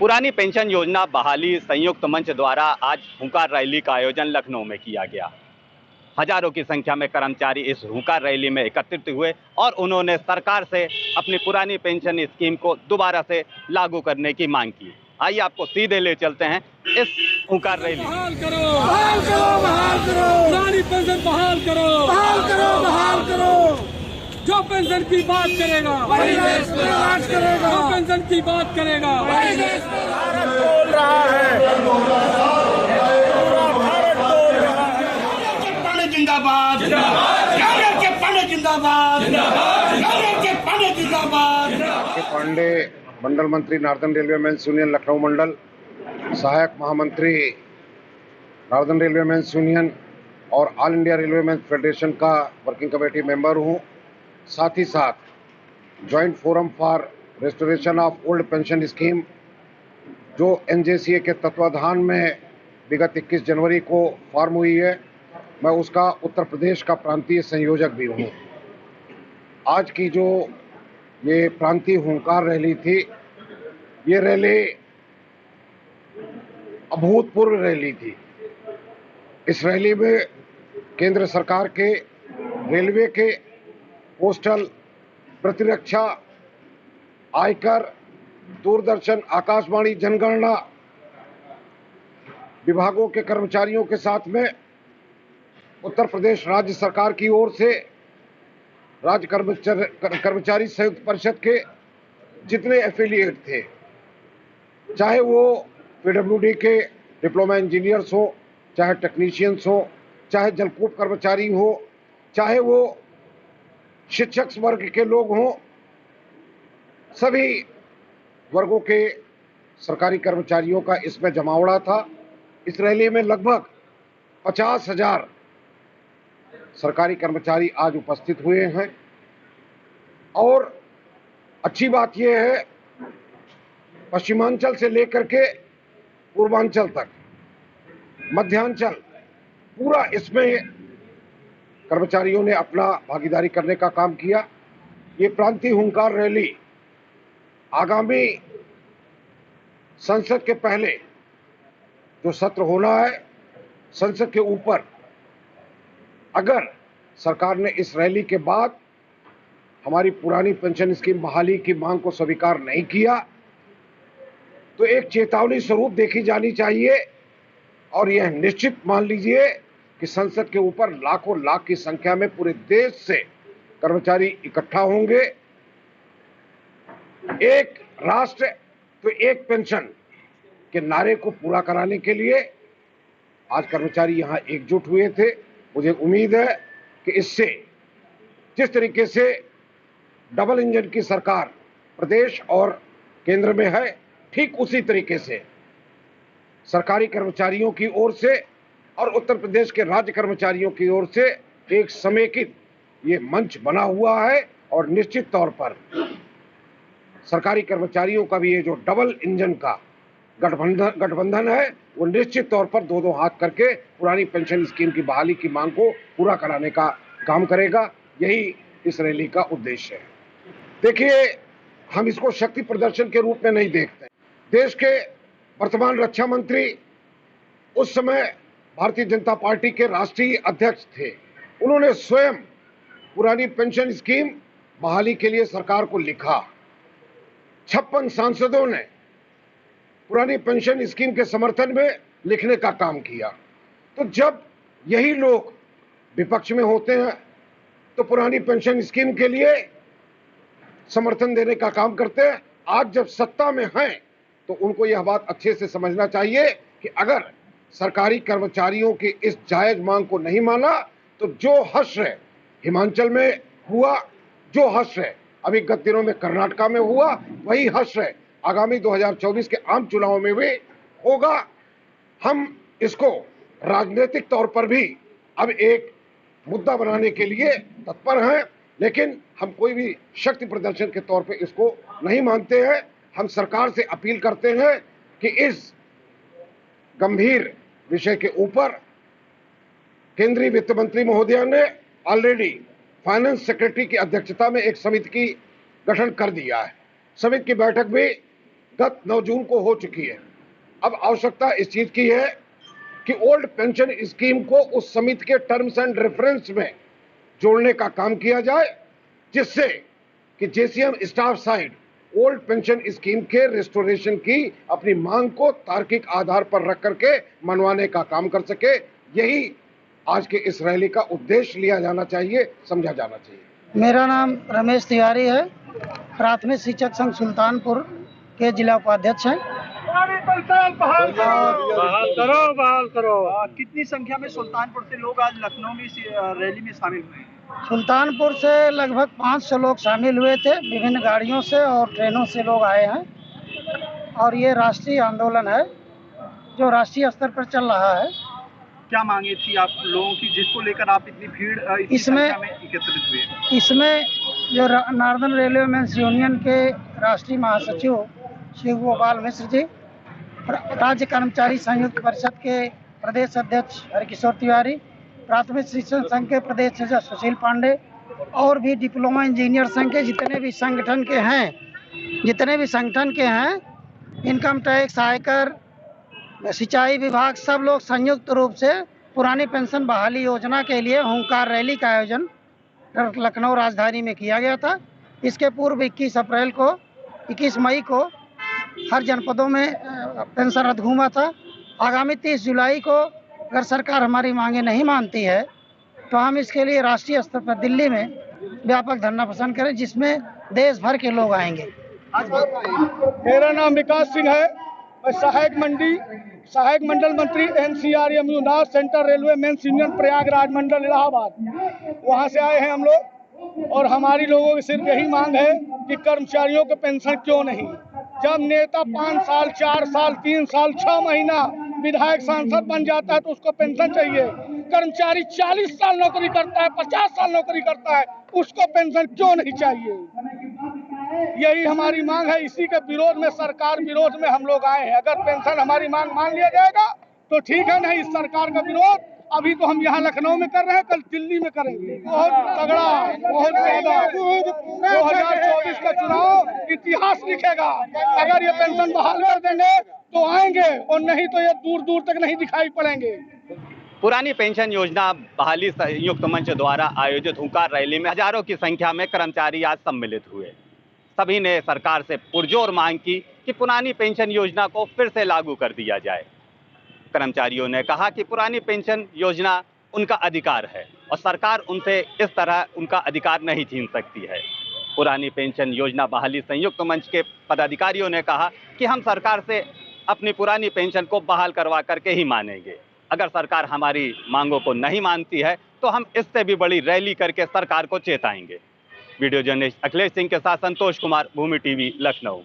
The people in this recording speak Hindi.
पुरानी पेंशन योजना बहाली संयुक्त मंच द्वारा आज हुंकार रैली का आयोजन लखनऊ में किया गया। हजारों की संख्या में कर्मचारी इस हुंकार रैली में एकत्रित हुए और उन्होंने सरकार से अपनी पुरानी पेंशन स्कीम को दोबारा से लागू करने की मांग की। आइए आपको सीधे ले चलते हैं इस हुंकार रैली। बहाल करो, बहाल करो, बहाल करो, पुरानी पेंशन बहाल करो, बहाल करो, बहाल करो। जो पेंशन की बात करेगा वही देश पे राज करेगा, जो पेंशन की बात करेगा वही देश पे राज बोल रहा है। पूरा भारत बोल रहा है। पंडित जिंदाबाद, कांग्रेस के पंडित जिंदाबाद, कांग्रेस के पंडित जिंदाबाद। पांडे मंडल मंत्री northern railway men's union Lucknow मंडल, सहायक महामंत्री नॉर्दर्न रेलवे मेंस यूनियन और all India railway men's federation का वर्किंग कमेटी मेंबर हूं। साथ ही साथ joint forum for restoration of old pension scheme जो एनजेसीए के तत्वाधान में विगत 21 जनवरी को फॉर्म हुई है, मैं उसका उत्तर प्रदेश का प्रांतीय संयोजक भी हूं। आज की जो ये प्रांतीय हुंकार रैली थी, ये रैली अभूतपूर्व रैली थी। इस रैली में केंद्र सरकार के, रेलवे के, पोस्टल, प्रतिरक्षा, आयकर, दूरदर्शन, आकाशवाणी, जनगणना विभागों के कर्मचारियों के साथ में उत्तर प्रदेश राज्य सरकार की ओर से राज्य कर्मचारी संयुक्त परिषद के जितने एफिलिएट थे, चाहे वो पीडब्ल्यूडी के डिप्लोमा इंजीनियर्स हो, चाहे टेक्नीशियंस हो, चाहे जलकूप कर्मचारी हो, चाहे वो शिक्षक वर्ग के लोग हों, सभी वर्गों के सरकारी कर्मचारियों का इसमें जमावड़ा था। इस रैली में लगभग 50,000 सरकारी कर्मचारी आज उपस्थित हुए हैं। और अच्छी बात यह है, पश्चिमांचल से लेकर के पूर्वांचल तक, मध्यांचल, पूरा इसमें कर्मचारियों ने अपना भागीदारी करने का काम किया। ये प्रांतीय हुंकार रैली आगामी संसद के पहले जो सत्र होना है, संसद के ऊपर अगर सरकार ने इस रैली के बाद हमारी पुरानी पेंशन स्कीम बहाली की मांग को स्वीकार नहीं किया, तो एक चेतावनी स्वरूप देखी जानी चाहिए। और यह निश्चित मान लीजिए कि संसद के ऊपर लाखों लाख की संख्या में पूरे देश से कर्मचारी इकट्ठा होंगे। एक राष्ट्र तो एक पेंशन के नारे को पूरा कराने के लिए आज कर्मचारी यहां एकजुट हुए थे। मुझे उम्मीद है कि इससे जिस तरीके से डबल इंजन की सरकार प्रदेश और केंद्र में है, ठीक उसी तरीके से सरकारी कर्मचारियों की ओर से और उत्तर प्रदेश के राज्य कर्मचारियों की ओर से एक समेकित ये मंच बना हुआ है। और निश्चित तौर पर सरकारी कर्मचारियों का भी ये जो डबल इंजन का गठबंधन है, वो निश्चित तौर पर दो हाथ करके पुरानी पेंशन स्कीम की बहाली की मांग को पूरा कराने का काम करेगा। यही इस रैली का उद्देश्य है। देखिए, हम इसको शक्ति प्रदर्शन के रूप में नहीं देखते। देश के वर्तमान रक्षा मंत्री उस समय भारतीय जनता पार्टी के राष्ट्रीय अध्यक्ष थे। उन्होंने स्वयं पुरानी पेंशन स्कीम बहाली के लिए सरकार को लिखा। 56 सांसदों ने पुरानी पेंशन स्कीम के समर्थन में लिखने का काम किया। तो जब यही लोग विपक्ष में होते हैं तो पुरानी पेंशन स्कीम के लिए समर्थन देने का काम करते हैं। आज जब सत्ता में हैं तो उनको यह बात अच्छे से समझना चाहिए कि अगर सरकारी कर्मचारियों की इस जायज मांग को नहीं माना तो जो हश्र हिमाचल में हुआ, जो हश्र अभी गत दिनों में कर्नाटक में हुआ, वही हश्र आगामी 2024 के आम चुनाव में भी होगा। हम इसको राजनीतिक तौर पर भी अब एक मुद्दा बनाने के लिए तत्पर हैं, लेकिन हम कोई भी शक्ति प्रदर्शन के तौर पे इसको नहीं मानते हैं। हम सरकार से अपील करते हैं कि इस गंभीर विषय के ऊपर केंद्रीय वित्त मंत्री महोदया ने ऑलरेडी फाइनेंस सेक्रेटरी की अध्यक्षता में एक समिति की गठन कर दिया है। समिति की बैठक भी गत 9 जून को हो चुकी है। अब आवश्यकता इस चीज की है कि ओल्ड पेंशन स्कीम को उस समिति के टर्म्स एंड रेफरेंस में जोड़ने का काम किया जाए, जिससे कि JCM staff side old pension scheme के रिस्टोरेशन की अपनी मांग को तार्किक आधार पर रख करके मनवाने का काम कर सके। यही आज के इस रैली का उद्देश्य लिया जाना चाहिए, समझा जाना चाहिए। मेरा नाम रमेश तिवारी है, प्राथमिक शिक्षक संघ सुल्तानपुर के जिला उपाध्यक्ष हैं। बहाल करो। कितनी संख्या में सुल्तानपुर से लोग आज लखनऊ में इस रैली में शामिल हुए? सुल्तानपुर से लगभग 500 लोग शामिल हुए थे। विभिन्न गाड़ियों से और ट्रेनों से लोग आए हैं और ये राष्ट्रीय आंदोलन है जो राष्ट्रीय स्तर पर चल रहा है। क्या मांगे थी आप लोगों की जिसको लेकर आप इतनी भीड़ इसमें एकत्रित हुए? इसमें जो नॉर्दर्न रेलवे मेंस यूनियन के राष्ट्रीय महासचिव शिव गोपाल मिश्र जी, राज्य कर्मचारी संयुक्त परिषद के प्रदेश अध्यक्ष हरकिशोर तिवारी, प्राथमिक शिक्षक संघ के प्रदेश अध्यक्ष सुशील पांडे और भी डिप्लोमा इंजीनियर संघ के जितने भी संगठन के हैं, इनकम टैक्स, आयकर, सिंचाई विभाग, सब लोग संयुक्त रूप से पुरानी पेंशन बहाली योजना के लिए हुंकार रैली का आयोजन लखनऊ राजधानी में किया गया था। इसके पूर्व 21 मई को हर जनपदों में पेंशन रथ घूमा था। आगामी 30 जुलाई को अगर सरकार हमारी मांगे नहीं मानती है तो हम इसके लिए राष्ट्रीय स्तर पर दिल्ली में व्यापक धरना प्रदर्शन करें, जिसमें देश भर के लोग आएंगे। मेरा नाम विकास सिंह है। मैं सहायक मंडल मंत्री NCRMU north central railway men's union Prayagraj मंडल इलाहाबाद, वहाँ से आए हैं हम लोग। और हमारी लोगों की सिर्फ यही मांग है कि कर्मचारियों के पेंशन क्यों नहीं। जब नेता 5 साल, 4 साल, 3 साल, 6 महीना विधायक सांसद बन जाता है तो उसको पेंशन चाहिए। कर्मचारी 40 साल नौकरी करता है, 50 साल नौकरी करता है, उसको पेंशन क्यों नहीं चाहिए? यही हमारी मांग है। इसी के विरोध में, सरकार विरोध में हम लोग आए हैं। अगर पेंशन हमारी मांग मान लिया जाएगा तो ठीक है, नहीं इस सरकार का विरोध अभी तो हम यहाँ लखनऊ में कर रहे हैं, कल दिल्ली में करेंगे। बहुत तगड़ा, बहुत ज्यादा 2024 का चुनाव इतिहास लिखेगा। अगर ये पेंशन बहाल कर देंगे तो आएंगे, और नहीं तो ये दूर दूर तक नहीं दिखाई पड़ेंगे। पुरानी पेंशन योजना बहाली संयुक्त मंच द्वारा आयोजित हुंकार रैली में हजारों की संख्या में कर्मचारी आज सम्मिलित हुए। सभी ने सरकार से पुरजोर मांग की कि पुरानी पेंशन योजना को फिर से लागू कर दिया जाए। कर्मचारियों ने कहा कि पुरानी पेंशन योजना उनका अधिकार है और सरकार उनसे इस तरह उनका अधिकार नहीं छीन सकती है। पुरानी पेंशन योजना बहाली संयुक्त मंच के पदाधिकारियों ने कहा कि हम सरकार से अपनी पुरानी पेंशन को बहाल करवा करके ही मानेंगे। अगर सरकार हमारी मांगों को नहीं मानती है तो हम इससे भी बड़ी रैली करके सरकार को चेताएंगे। वीडियो जर्नलिस्ट अखिलेश सिंह के साथ संतोष कुमार, भूमि टीवी, लखनऊ।